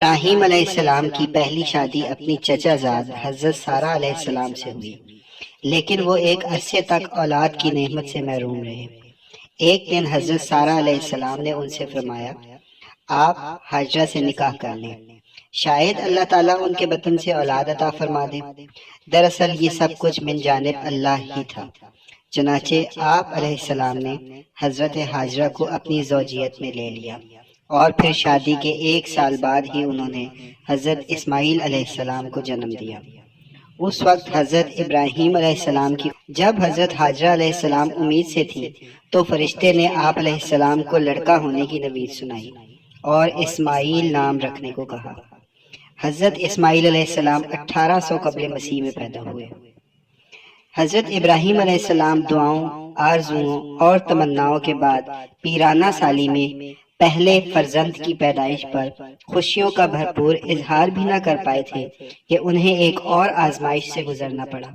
ابراہیم علیہ السلام کی پہلی شادی اپنی چچا زاد حضرت سارہ علیہ السلام سے ہوئی، لیکن وہ ایک عرصے تک اولاد کی نعمت سے محروم رہے۔ ایک دن حضرت سارہ علیہ السلام نے ان سے فرمایا، آپ حاجرہ سے نکاح کر لیں، شاید اللہ تعالیٰ ان کے بطن سے اولاد عطا فرما دے۔ دراصل یہ سب کچھ من جانب اللہ ہی تھا۔ چنانچہ آپ علیہ السلام نے حضرت حاجرہ کو اپنی زوجیت میں لے لیا، اور پھر شادی کے 1 سال بعد ہی انہوں نے حضرت اسماعیل علیہ السلام کو جنم دیا۔ اس وقت حضرت ابراہیم علیہ السلام کی جب حضرت حاجرہ علیہ السلام امید سے تھی تو فرشتے نے آپ علیہ السلام کو لڑکا ہونے کی نوید سنائی اور اسماعیل نام رکھنے کو کہا۔ حضرت اسماعیل علیہ السلام 1800 قبل مسیح میں پیدا ہوئے۔ حضرت ابراہیم علیہ السلام دعاؤں، آرزوؤں اور تمناؤں کے بعد پیرانہ سالی میں پہلے فرزند کی پیدائش پر خوشیوں کا بھرپور اظہار بھی نہ کر پائے تھے کہ انہیں ایک اور آزمائش سے گزرنا پڑا۔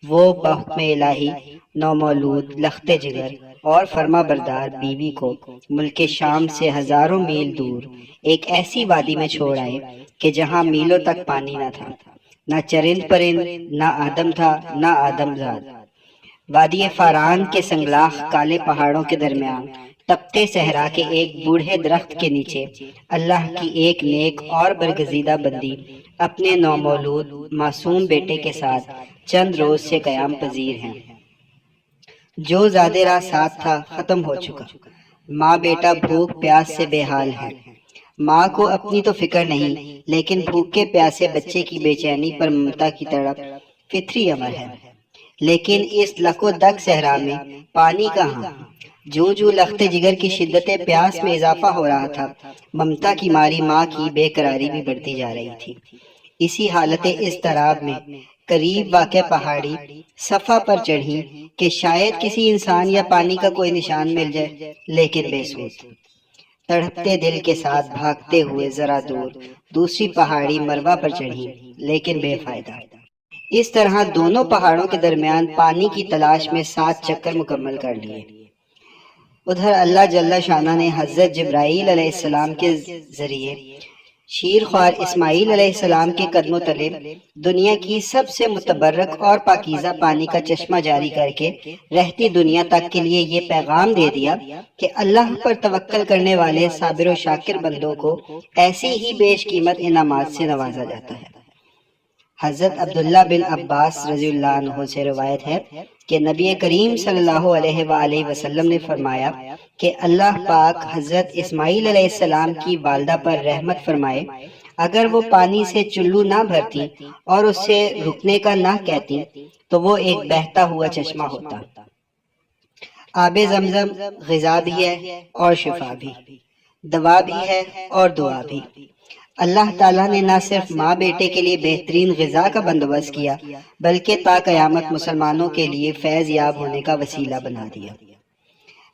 وہ بحکم الہی نومولود لخت جگر اور فرما بردار بیوی کو ملک شام سے ہزاروں میل دور ایک ایسی وادی میں چھوڑ آئے کہ جہاں میلوں تک پانی نہ تھا، نہ چرند پرند، نہ آدم تھا، نہ آدم زاد۔ وادی فاران کے سنگلاخ کالے پہاڑوں کے درمیان تپتے صحرا کے ایک بوڑھے درخت کے نیچے اللہ کی ایک نیک اور برگزیدہ بندی اپنے نومولود معصوم بیٹے کے ساتھ چند روز سے قیام پذیر ہیں۔ جو زیادہ راہ ساتھ تھا ختم ہو چکا، ماں بیٹا بھوک پیاس سے بے حال ہے۔ ماں کو اپنی تو فکر نہیں، لیکن بھوکے پیاسے بچے کی بے چینی پر ممتا کی تڑپ فطری امر ہے۔ لیکن اس لک و دک صحرا میں پانی کہاں؟ جو لخت جگر کی شدت پیاس میں اضافہ ہو رہا تھا، ممتا کی ماری ماں کی بے قراری بھی بڑھتی جا رہی تھی۔ اسی حالت اضطراب میں قریب واقع پہاڑی صفا پر چڑھی کہ شاید کسی انسان یا پانی کا کوئی نشان مل جائے، لیکن بے سود۔ تڑپتے دل کے ساتھ بھاگتے ہوئے ذرا دور دوسری پہاڑی مروا پر چڑھی، لیکن بے فائدہ۔ اس طرح دونوں پہاڑوں کے درمیان پانی کی تلاش میں 7 چکر مکمل کر لیے۔ ادھر اللہ جل شانہ نے حضرت جبرائیل علیہ السلام کے ذریعے شیر خوار اسماعیل علیہ السلام کے قدم و تلے دنیا کی سب سے متبرک اور پاکیزہ پانی کا چشمہ جاری کر کے رہتی دنیا تک کے لیے یہ پیغام دے دیا کہ اللہ پر توکل کرنے والے صابر و شاکر بندوں کو ایسی ہی بیش قیمت انعامات سے نوازا جاتا ہے۔ حضرت عبداللہ بن عباس رضی اللہ عنہ سے روایت ہے کہ نبی کریم صلی اللہ علیہ وآلہ وسلم نے فرمایا کہ اللہ پاک حضرت اسماعیل علیہ السلام کی والدہ پر رحمت فرمائے، اگر وہ پانی سے چلو نہ بھرتی اور اس سے رکنے کا نہ کہتی تو وہ ایک بہتا ہوا چشمہ ہوتا۔ آب زمزم غذا بھی ہے اور شفا بھی، دوا بھی ہے اور دعا بھی۔ اللہ تعالیٰ نے نہ صرف ماں بیٹے کے لیے بہترین غذا کا بندوبست کیا، بلکہ تا قیامت مسلمانوں کے لیے فیض یاب ہونے کا وسیلہ بنا دیا۔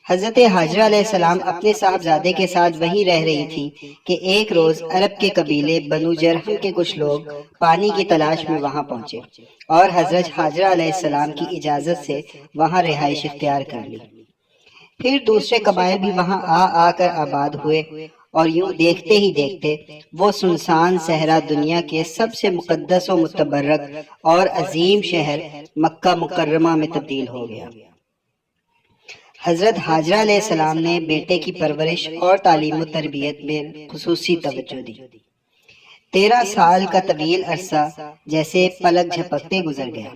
حضرت حاجرہ علیہ السلام اپنے صاحبزادے کے ساتھ وہیں رہ رہی تھی کہ ایک روز عرب کے قبیلے بنو جرہم کے کچھ لوگ پانی کی تلاش میں وہاں پہنچے اور حضرت حاجرہ علیہ السلام کی اجازت سے وہاں رہائش اختیار کر لی۔ پھر دوسرے قبائل بھی وہاں آ کر آباد ہوئے، اور یوں دیکھتے ہی دیکھتے وہ سنسان صحرا دنیا کے سب سے مقدس و متبرک اور عظیم شہر مکہ مکرمہ میں تبدیل ہو گیا۔ حضرت حاجرہ علیہ السلام نے بیٹے کی پرورش اور تعلیم و تربیت میں خصوصی توجہ دی۔ 13 سال کا طویل عرصہ جیسے پلک جھپکتے گزر گیا۔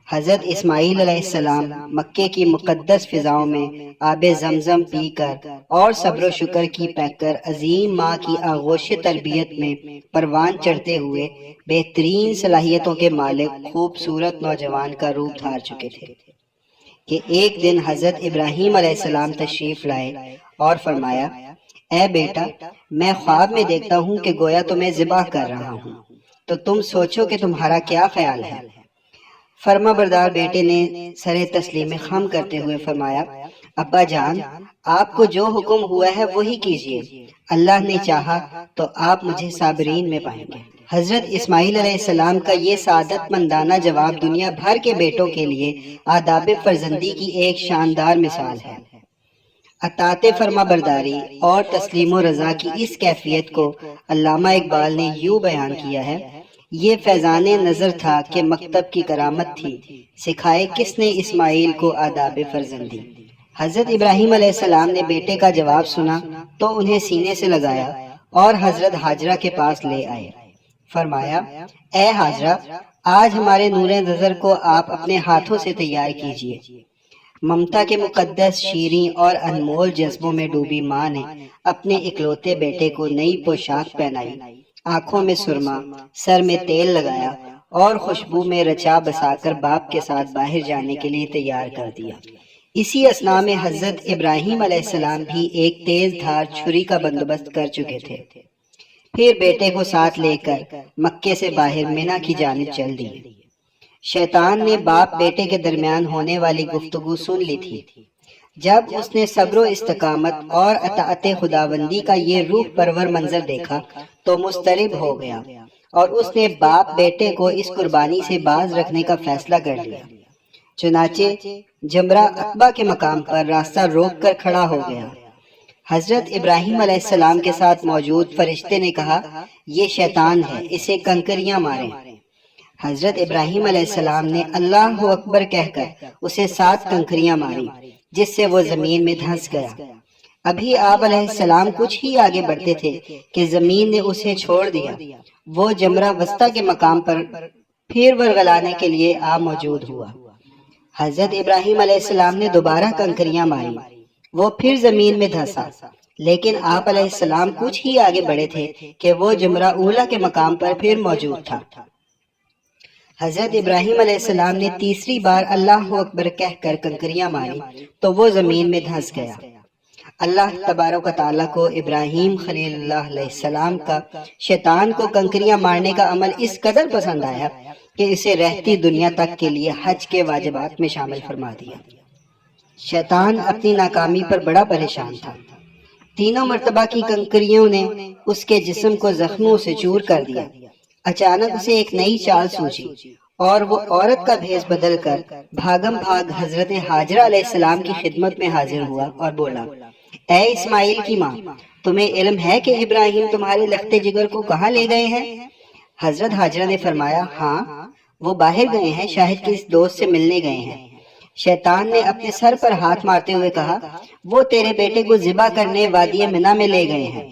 حضرت اسماعیل علیہ السلام مکے کی مقدس فضاؤں میں آب زمزم پی کر اور صبر و شکر کی پیک کر عظیم ماں کی آغوش تربیت میں پروان چڑھتے ہوئے بہترین صلاحیتوں کے مالک خوبصورت نوجوان کا روپ دھار چکے تھے کہ ایک دن حضرت ابراہیم علیہ السلام تشریف لائے اور فرمایا، اے بیٹا، میں خواب میں دیکھتا ہوں کہ گویا تمہیں ذبح کر رہا ہوں، تو تم سوچو کہ تمہارا کیا خیال ہے؟ فرما بردار بیٹے نے سر تسلیم خم کرتے ہوئے فرمایا، ابا جان، آپ کو جو حکم ہوا ہے وہی کیجیے، اللہ نے چاہا تو آپ مجھے صابرین میں پائیں گے۔ حضرت اسماعیل علیہ السلام کا یہ سعادت مندانہ جواب دنیا بھر کے بیٹوں کے لیے آداب فرزندی کی ایک شاندار مثال ہے۔ اطاعت فرما برداری اور تسلیم و رضا کی اس کیفیت کو علامہ اقبال نے یوں بیان کیا ہے: یہ فیضان نظر تھا کہ مکتب کی کرامت تھی، سکھائے کس نے اسماعیل کو آداب فرزندی۔ حضرت ابراہیم علیہ السلام نے بیٹے کا جواب سنا تو انہیں سینے سے لگایا اور حضرت ہاجرہ کے پاس لے آئے۔ فرمایا: اے ہاجرہ، آج ہمارے نور نظر کو آپ اپنے ہاتھوں سے تیار کیجیے۔ ممتا کے مقدس، شیریں اور انمول جذبوں میں ڈوبی ماں نے اپنے اکلوتے بیٹے کو نئی پوشاک پہنائی، آنکھوں میں سرما، سر میں تیل لگایا اور خوشبو میں رچا بسا کر باپ کے ساتھ باہر جانے کے لیے تیار کر دیا۔ اسی اثناء میں حضرت ابراہیم علیہ السلام بھی ایک تیز دھار چھری کا بندوبست کر چکے تھے۔ پھر بیٹے کو ساتھ لے کر مکے سے باہر منی کی جانب چل دیے۔ شیطان نے باپ بیٹے کے درمیان ہونے والی گفتگو سن لی تھی۔ جب اس نے صبر و استقامت اور اطاعت خداوندی کا یہ روح پرور منظر دیکھا تو مضطرب ہو گیا اور اس نے باپ بیٹے کو اس قربانی سے باز رکھنے کا فیصلہ کر لیا۔ چنانچہ جمرہ عقبہ کے مقام پر راستہ روک کر کھڑا ہو گیا۔ حضرت ابراہیم علیہ السلام کے ساتھ موجود فرشتے نے کہا: یہ شیطان ہے، اسے کنکریاں ماریں۔ حضرت ابراہیم علیہ السلام نے اللہ اکبر کہہ کر اسے 7 کنکریاں ماری، جس سے وہ زمین میں دھنس گیا۔ ابھی آپ علیہ السلام کچھ ہی آگے بڑھتے تھے کہ زمین نے اسے چھوڑ دیا۔ وہ جمرہ وسطیٰ کے مقام پر پھر ورغلانے کے لیے آ موجود ہوا۔ حضرت ابراہیم علیہ السلام نے دوبارہ کنکریاں ماری، وہ پھر زمین میں دھنسا، لیکن آپ علیہ السلام کچھ ہی آگے بڑھے تھے کہ وہ جمرہ اولا کے مقام پر پھر موجود تھا۔ حضرت ابراہیم علیہ السلام نے تیسری بار اللہ اکبر کہہ کر کنکریاں ماری تو وہ زمین میں دھنس گیا۔ اللہ تبارک و تعالیٰ کو ابراہیم خلیل اللہ علیہ السلام کا شیطان کو کنکریاں مارنے کا عمل اس قدر پسند آیا کہ اسے رہتی دنیا تک کے لیے حج کے واجبات میں شامل فرما دیا۔ شیطان اپنی ناکامی پر بڑا پریشان تھا۔ تینوں مرتبہ کی کنکریوں نے اس کے جسم کو زخموں سے چور کر دیا۔ اچانک اسے ایک نئی چال سوچی اور وہ عورت کا بھیس بدل کر بھاگم بھاگ حضرت ہاجرہ علیہ السلام کی خدمت میں حاضر ہوا اور بولا: اے اسماعیل کی ماں، تمہیں علم ہے کہ ابراہیم تمہارے لختے جگر کو کہاں لے گئے ہیں؟ حضرت ہاجرہ نے فرمایا: ہاں، وہ باہر گئے ہیں، شاہد کے اس دوست سے ملنے گئے ہیں۔ شیطان نے اپنے سر پر ہاتھ مارتے ہوئے کہا: وہ تیرے بیٹے کو ذبح کرنے وادی منی میں لے گئے ہیں۔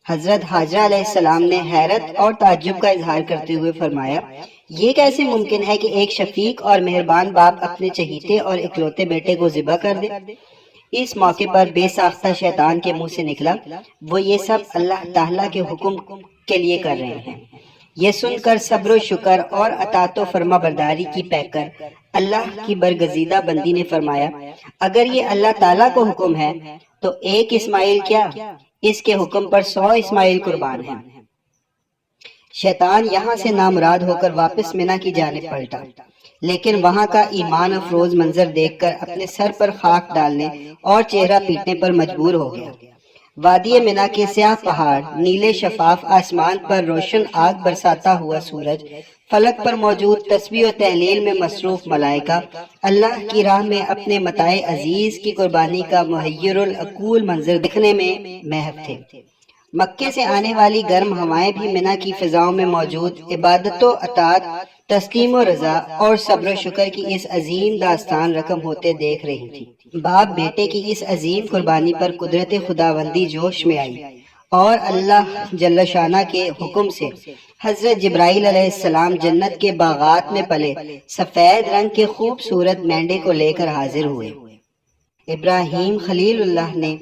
حضرت ہاجرہ علیہ السلام نے حیرت اور تعجب کا اظہار کرتے ہوئے فرمایا: یہ کیسے ممکن ہے کہ ایک شفیق اور مہربان باپ اپنے چہیتے اور اکلوتے بیٹے کو ذبح کر دے؟ اس موقع پر بے ساختہ شیطان کے منہ سے نکلا: وہ یہ سب اللہ تعالیٰ کے حکم کے لیے کر رہے ہیں۔ یہ سن کر صبر و شکر اور اطاعت و فرما برداری کی پیکر اللہ کی برگزیدہ بندی نے فرمایا: اگر یہ اللہ تعالیٰ کو حکم ہے تو ایک اسماعیل کیا، اس کے حکم پر 100 اسماعیل قربان ہیں۔ شیطان یہاں سے نامراد ہو کر واپس منی کی جانب پلٹا، لیکن وہاں کا ایمان افروز منظر دیکھ کر اپنے سر پر خاک ڈالنے اور چہرہ پیٹنے پر مجبور ہو گیا۔ وادی منی کے سیاہ پہاڑ، نیلے شفاف آسمان پر روشن آگ برساتا ہوا سورج، فلک پر موجود تسبیح و تہلیل میں مصروف ملائکہ، اللہ کی راہ میں اپنے متاع عزیز کی قربانی کا محیر العقول منظر دیکھنے میں محو تھے۔ مکے سے آنے والی گرم ہوائیں بھی منی کی فضاؤں میں موجود عبادت و اطاعت، تسلیم و رضا اور صبر و شکر کی اس عظیم داستان رقم ہوتے دیکھ رہی تھی۔ باپ بیٹے کی اس عظیم قربانی پر قدرت خداوندی جوش میں آئی اور اللہ جل شانہ کے حکم سے حضرت جبرائیل علیہ السلام جنت کے باغات میں پلے سفید رنگ کے خوبصورت مینڈے کو لے کر حاضر ہوئے۔ ابراہیم خلیل اللہ نے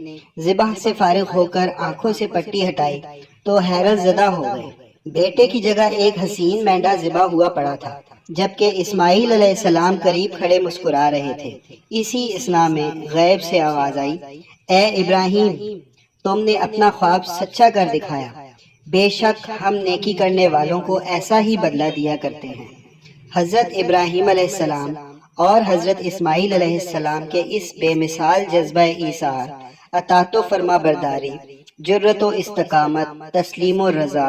ذبح سے فارغ ہو کر آنکھوں سے پٹی ہٹائی تو حیرت زدہ ہو گئے۔ بیٹے کی جگہ ایک حسین مینڈا ذبح ہوا پڑا تھا، جبکہ اسماعیل علیہ السلام قریب کھڑے مسکرا رہے تھے۔ اسی اثناء میں غیب سے آواز آئی: اے ابراہیم، تم نے اپنا خواب سچا کر دکھایا، بے شک ہم نیکی کرنے والوں کو ایسا ہی بدلہ دیا کرتے ہیں۔ حضرت ابراہیم علیہ السلام اور حضرت اسماعیل علیہ السلام کے اس بے مثال جذبہ ایثار، اطاعت و فرما برداری، جرأت و استقامت، تسلیم و رضا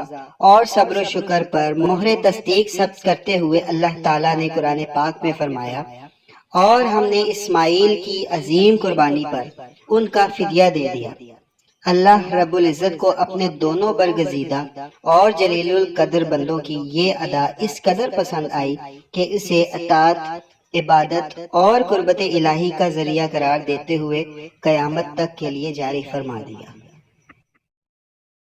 اور صبر و شکر پر مہر تصدیق ثبت کرتے ہوئے اللہ تعالیٰ نے قرآن پاک میں فرمایا: اور ہم نے اسماعیل کی عظیم قربانی پر ان کا فدیہ دے دیا۔ اللہ رب العزت کو اپنے دونوں برگزیدہ اور جلیل القدر بندوں کی یہ ادا اس قدر پسند آئی کہ اسے اطاعت، عبادت اور قربت الہی کا ذریعہ قرار دیتے ہوئے قیامت تک کے لیے جاری فرما دیا۔